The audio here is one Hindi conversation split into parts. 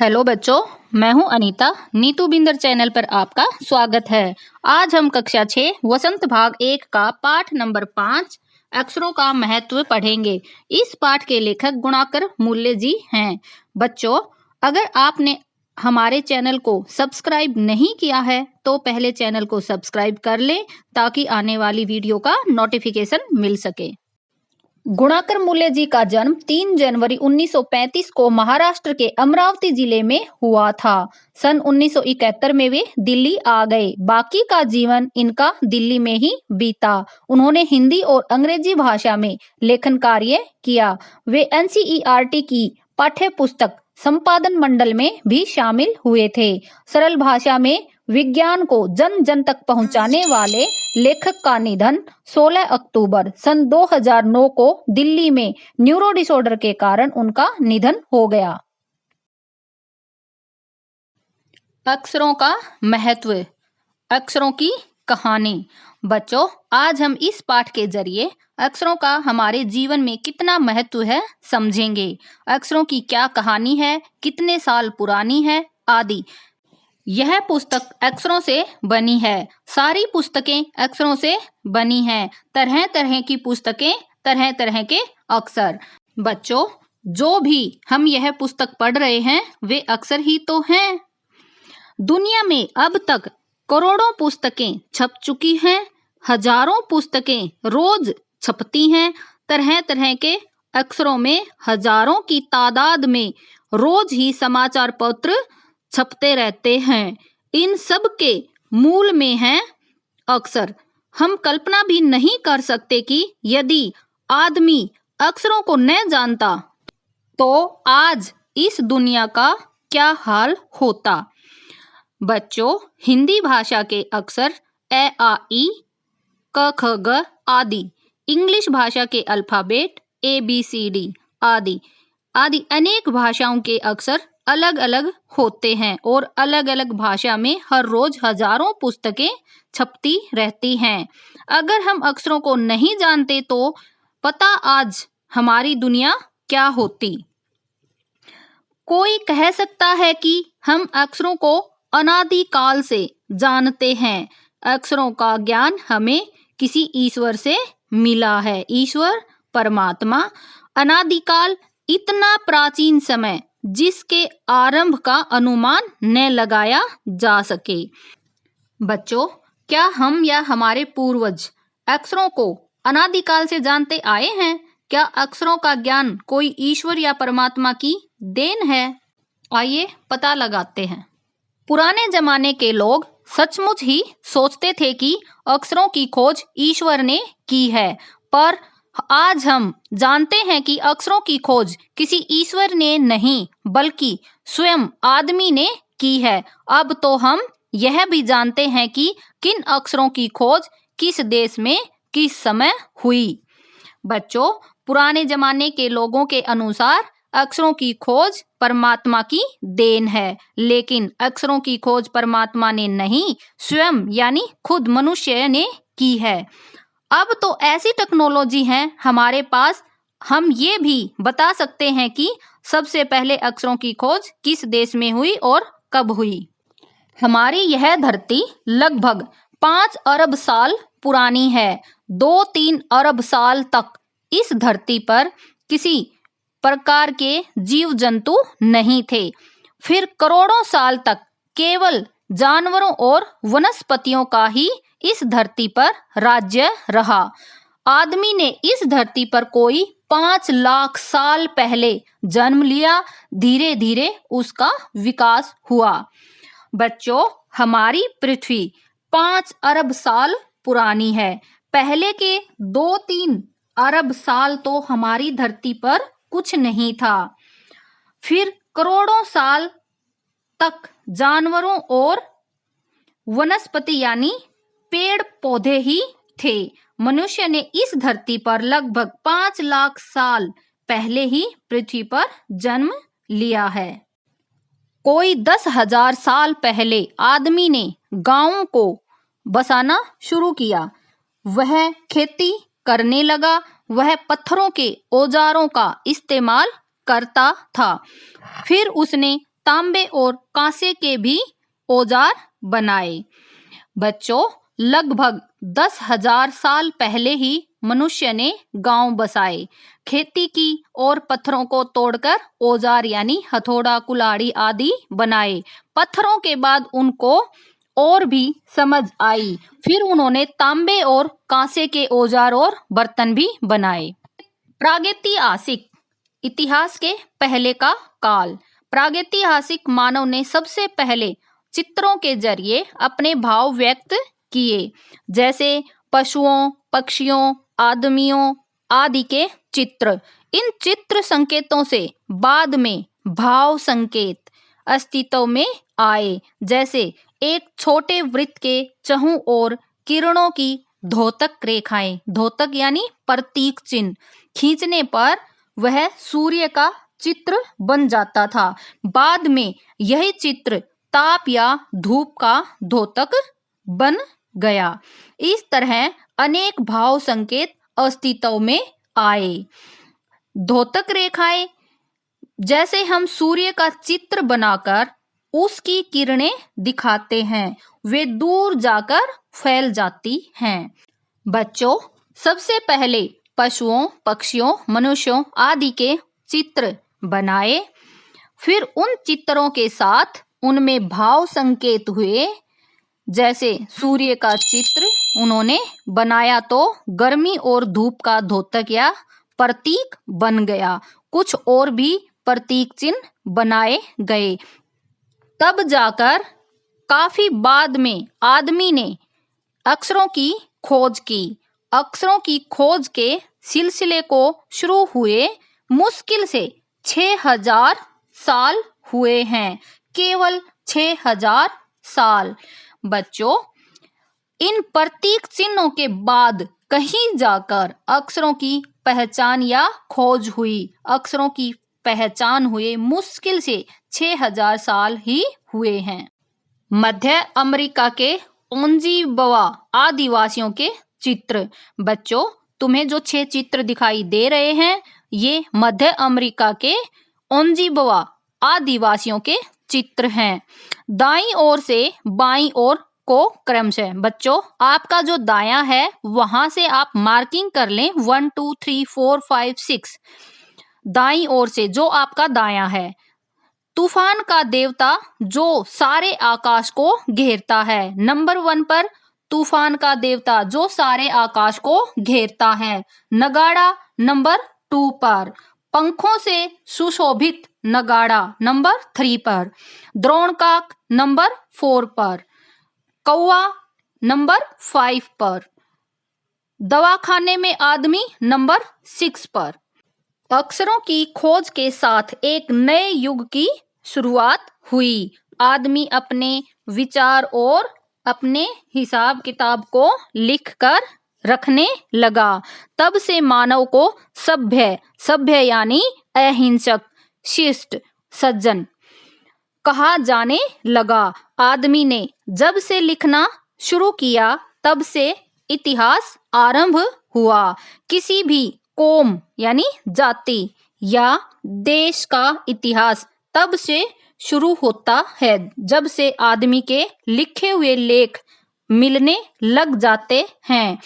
हेलो बच्चों, मैं हूं अनीता। नीतू बिंदर चैनल पर आपका स्वागत है। आज हम कक्षा 6 वसंत भाग 1 का पाठ नंबर 5 अक्षरों का महत्व पढ़ेंगे। इस पाठ के लेखक गुणाकर मूल्य जी हैं। बच्चों, अगर आपने हमारे चैनल को सब्सक्राइब नहीं किया है तो पहले चैनल को सब्सक्राइब कर लें ताकि आने वाली वीडियो का नोटिफिकेशन मिल सके। गुणाकर मूल्य जी का जन्म 3 जनवरी 1935 को महाराष्ट्र के अमरावती जिले में हुआ था। सन 1971 में वे दिल्ली आ गए। बाकी का जीवन इनका दिल्ली में ही बीता। उन्होंने हिंदी और अंग्रेजी भाषा में लेखन कार्य किया। वे एनसीईआरटी की पाठ्य पुस्तक संपादन मंडल में भी शामिल हुए थे। सरल भाषा में विज्ञान को जन जन तक पहुंचाने वाले लेखक का निधन 16 अक्टूबर सन 2009 को दिल्ली में न्यूरो डिसऑर्डर के कारण उनका निधन हो गया। अक्षरों का महत्व, अक्षरों की कहानी। बच्चों, आज हम इस पाठ के जरिए अक्षरों का हमारे जीवन में कितना महत्व है समझेंगे। अक्षरों की क्या कहानी है, कितने साल पुरानी है आदि। यह पुस्तक अक्षरों से बनी है। सारी पुस्तकें अक्षरों से बनी हैं। तरह तरह की पुस्तकें, तरह तरह के अक्षर। बच्चों, जो भी हम यह पुस्तक पढ़ रहे हैं वे अक्षर ही तो हैं। दुनिया में अब तक करोड़ों पुस्तकें छप चुकी हैं। हजारों पुस्तकें रोज छपती हैं। तरह तरह के अक्षरों में हजारों की तादाद में रोज ही समाचार पत्र छपते रहते हैं। इन सब के मूल में है अक्षर। हम कल्पना भी नहीं कर सकते कि यदि आदमी अक्षरों को न जानता तो आज इस दुनिया का क्या हाल होता। बच्चों, हिंदी भाषा के अक्षर ए आ ई क ख ग आदि, इंग्लिश भाषा के अल्फाबेट ABCD आदि अनेक भाषाओं के अक्षर अलग अलग होते हैं और अलग अलग भाषा में हर रोज हजारों पुस्तकें छपती रहती हैं। अगर हम अक्षरों को नहीं जानते तो पता आज हमारी दुनिया क्या होती। कोई कह सकता है कि हम अक्षरों को अनादिकाल से जानते हैं। अक्षरों का ज्ञान हमें किसी ईश्वर से मिला है। ईश्वर परमात्मा अनादिकाल, इतना प्राचीन समय जिसके आरंभ का अनुमान न लगाया जा सके। बच्चों, क्या हम या हमारे पूर्वज अक्षरों को अनादिकाल से जानते आए हैं? क्या अक्षरों का ज्ञान कोई ईश्वर या परमात्मा की देन है? आइए पता लगाते हैं। पुराने जमाने के लोग सचमुच ही सोचते थे कि अक्षरों की खोज ईश्वर ने की है, पर आज हम जानते हैं कि अक्षरों की खोज किसी ईश्वर ने नहीं बल्कि स्वयं आदमी ने की है। अब तो हम यह भी जानते हैं कि किन अक्षरों की खोज किस देश में किस समय हुई। बच्चों, पुराने जमाने के लोगों के अनुसार अक्षरों की खोज परमात्मा की देन है, लेकिन अक्षरों की खोज परमात्मा ने नहीं, स्वयं यानी खुद मनुष्य ने की है। अब तो ऐसी टेक्नोलॉजी है हमारे पास, हम ये भी बता सकते हैं कि सबसे पहले अक्षरों की खोज किस देश में हुई और कब हुई। हमारी यह धरती लगभग 5 अरब साल पुरानी है। 2-3 अरब साल तक इस धरती पर किसी प्रकार के जीव जंतु नहीं थे। फिर करोड़ों साल तक केवल जानवरों और वनस्पतियों का ही इस धरती पर राज्य रहा। आदमी ने इस धरती पर कोई 5 लाख साल पहले जन्म लिया। धीरे धीरे उसका विकास हुआ। बच्चों, हमारी पृथ्वी 5 अरब साल पुरानी है। पहले के 2-3 अरब साल तो हमारी धरती पर कुछ नहीं था। फिर करोड़ों साल तक जानवरों और वनस्पति यानी पेड़ पौधे ही थे। मनुष्य ने इस धरती पर लगभग 5 लाख साल पहले ही पृथ्वी पर जन्म लिया है। कोई 10,000 साल पहले आदमी ने गांवों को बसाना शुरू किया। वह खेती करने लगा। वह पत्थरों के औजारों का इस्तेमाल करता था। फिर उसने तांबे और कांसे के भी औजार बनाए। बच्चों, लगभग 10,000 साल पहले ही मनुष्य ने गांव बसाए, खेती की और पत्थरों को तोड़कर औजार यानी हथौड़ा, कुल्हाड़ी आदि बनाए। पत्थरों के बाद उनको और भी समझ आई, फिर उन्होंने तांबे और कांसे के औजार और बर्तन भी बनाए। प्रागैतिहासिक इतिहास के पहले का काल। प्रागैतिहासिक मानव ने सबसे पहले चित्रों के जरिए अपने भाव व्यक्त किए, जैसे पशुओं, पक्षियों, आदमियों आदि के चित्र। इन चित्र संकेतों से बाद में भाव संकेत अस्तित्व में आए, जैसे एक छोटे वृत्त के चहुं ओर किरणों की धोतक रेखाएं, धोतक यानी प्रतीक चिन्ह खींचने पर वह सूर्य का चित्र बन जाता था। बाद में यही चित्र ताप या धूप का धोतक बन गया। इस तरह अनेक भाव संकेत अस्तित्व में आए। धोतक रेखाएं, जैसे हम सूर्य का चित्र बनाकर उसकी किरणें दिखाते हैं, वे दूर जाकर फैल जाती हैं। बच्चों, सबसे पहले पशुओं, पक्षियों, मनुष्यों आदि के चित्र बनाए, फिर उन चित्रों के साथ उनमें भाव संकेत हुए। जैसे सूर्य का चित्र उन्होंने बनाया तो गर्मी और धूप का धोतक या प्रतीक बन गया। कुछ और भी प्रतीक चिन्ह बनाए गए। तब जाकर काफी बाद में आदमी ने अक्षरों की खोज की। अक्षरों की खोज के सिलसिले को शुरू हुए मुश्किल से 6,000 साल हुए हैं, केवल 6,000 साल। बच्चों, इन प्रतीक चिन्हों के बाद कहीं जाकर अक्षरों की पहचान या खोज हुई। अक्षरों की पहचान हुए मुश्किल से 6,000 साल ही हुए हैं। मध्य अमेरिका के ओंजीबवा आदिवासियों के चित्र। बच्चों, तुम्हें जो 6 चित्र दिखाई दे रहे हैं, ये मध्य अमेरिका के ओंजीबवा आदिवासियों के चित्र हैं। दाईं ओर से बाईं ओर को क्रमशः। बच्चों, आपका जो दायां है वहां से आप मार्किंग कर लें 1 2 3 4 5 6। दाईं ओर से जो आपका दायां है। तूफान का देवता जो सारे आकाश को घेरता है। नंबर 1 पर तूफान का देवता जो सारे आकाश को घेरता है। नगाड़ा नंबर 2 पर। पंखों से सुशोभित नगाड़ा नंबर 3 पर। द्रोणकाक नंबर 4 पर। कौवा नंबर 5 पर। दवाखाने में आदमी नंबर 6 पर। अक्षरों की खोज के साथ एक नए युग की शुरुआत हुई। आदमी अपने विचार और अपने हिसाब किताब को लिखकर रखने लगा। तब से मानव को सभ्य यानी अहिंसक, शिष्ट, सज्जन कहा जाने लगा। आदमी ने जब से लिखना शुरू किया तब से इतिहास आरंभ हुआ। किसी भी कौम यानी जाति या देश का इतिहास तब से शुरू होता है जब से आदमी के लिखे हुए लेख मिलने लग जाते हैं।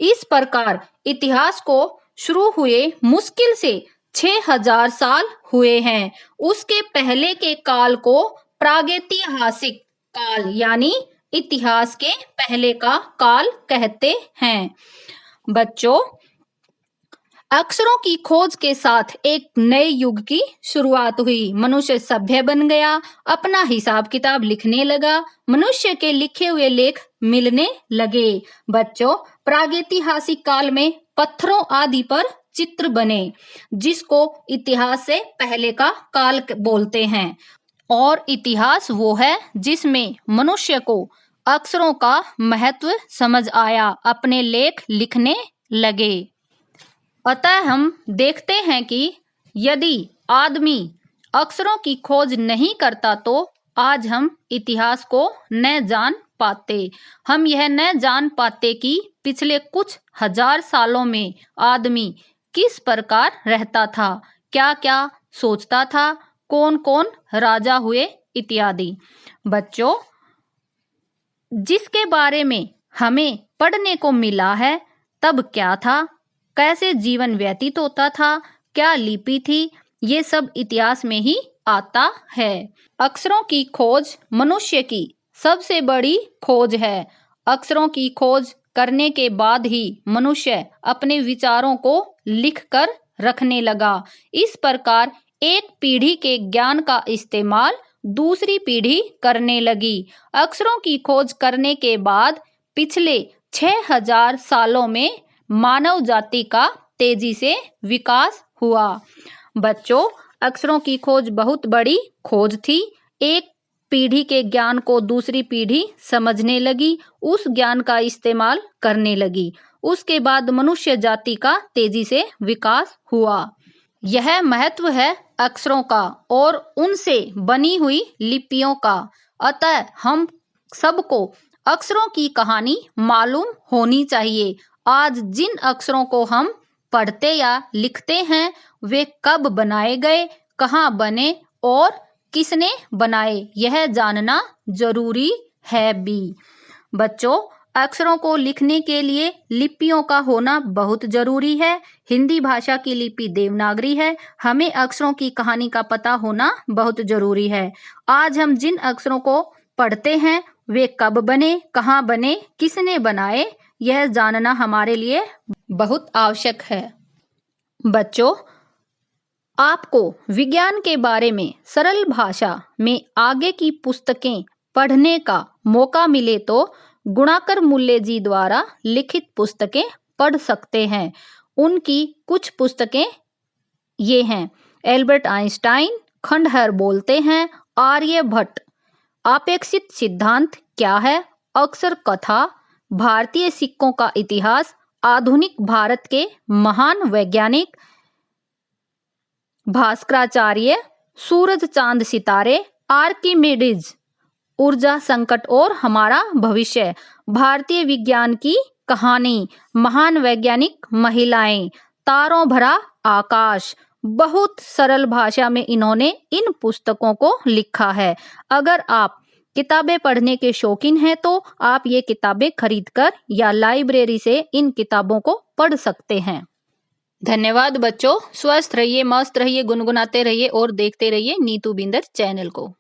इस प्रकार इतिहास को शुरू हुए मुश्किल से 6,000 साल हुए हैं। उसके पहले के काल को प्रागैतिहासिक काल यानी इतिहास के पहले का काल कहते हैं। बच्चों, अक्षरों की खोज के साथ एक नए युग की शुरुआत हुई। मनुष्य सभ्य बन गया, अपना हिसाब किताब लिखने लगा, मनुष्य के लिखे हुए लेख मिलने लगे। बच्चों, प्रागैतिहासिक काल में पत्थरों आदि पर चित्र बने, जिसको इतिहास से पहले का काल बोलते हैं। और इतिहास वो है जिसमें मनुष्य को अक्षरों का महत्व समझ आया, अपने लेख लिखने लगे। अतः हम देखते हैं कि यदि आदमी अक्षरों की खोज नहीं करता तो आज हम इतिहास को न जान पाते। हम यह न जान पाते कि पिछले कुछ हजार सालों में आदमी किस प्रकार रहता था, क्या क्या सोचता था, कौन कौन राजा हुए इत्यादि। बच्चों, जिसके बारे में हमें पढ़ने को मिला है तब क्या था, कैसे जीवन व्यतीत होता था, क्या लिपि थी, ये सब इतिहास में ही आता है। अक्षरों की खोज मनुष्य की सबसे बड़ी खोज है। अक्षरों की खोज करने के बाद ही मनुष्य अपने विचारों को लिखकर रखने लगा। इस प्रकार एक पीढ़ी के ज्ञान का इस्तेमाल दूसरी पीढ़ी करने लगी। अक्षरों की खोज करने के बाद पिछले 6000 सालों में मानव जाति का तेजी से विकास हुआ। बच्चों, अक्षरों की खोज बहुत बड़ी खोज थी। एक पीढ़ी के ज्ञान को दूसरी पीढ़ी समझने लगी, उस ज्ञान का इस्तेमाल करने लगी। उसके बाद मनुष्य जाति का तेजी से विकास हुआ। यह महत्व है अक्षरों का और उनसे बनी हुई लिपियों का। अतः हम सबको अक्षरों की कहानी मालूम होनी चाहिए। आज जिन अक्षरों को हम पढ़ते या लिखते हैं वे कब बनाए गए, कहाँ बने और किसने बनाए, यह जानना जरूरी है भी। बच्चों, अक्षरों को लिखने के लिए लिपियों का होना बहुत जरूरी है। हिंदी भाषा की लिपि देवनागरी है। हमें अक्षरों की कहानी का पता होना बहुत जरूरी है। आज हम जिन अक्षरों को पढ़ते हैं वे कब बने, कहाँ बने, किसने बनाए, यह जानना हमारे लिए बहुत आवश्यक है। बच्चों, आपको विज्ञान के बारे में सरल भाषा में आगे की पुस्तकें पढ़ने का मौका मिले तो गुणाकर मूल्य जी द्वारा लिखित पुस्तकें पढ़ सकते हैं। उनकी कुछ पुस्तकें ये हैं: एल्बर्ट आइंस्टाइन, खंडहर बोलते हैं, आर्यभट्ट, आपेक्षिक सिद्धांत क्या है, अक्षर कथा, भारतीय सिक्कों का इतिहास, आधुनिक भारत के महान वैज्ञानिक, भास्कराचार्य, सूरज चांद सितारे, आर्किमिडीज, ऊर्जा संकट और हमारा भविष्य, भारतीय विज्ञान की कहानी, महान वैज्ञानिक महिलाएं, तारों भरा आकाश। बहुत सरल भाषा में इन्होंने इन पुस्तकों को लिखा है। अगर आप किताबें पढ़ने के शौकीन हैं तो आप ये किताबें खरीदकर या लाइब्रेरी से इन किताबों को पढ़ सकते हैं। धन्यवाद बच्चों। स्वस्थ रहिए, मस्त रहिए, गुनगुनाते रहिए और देखते रहिए नीतू बिंदर चैनल को।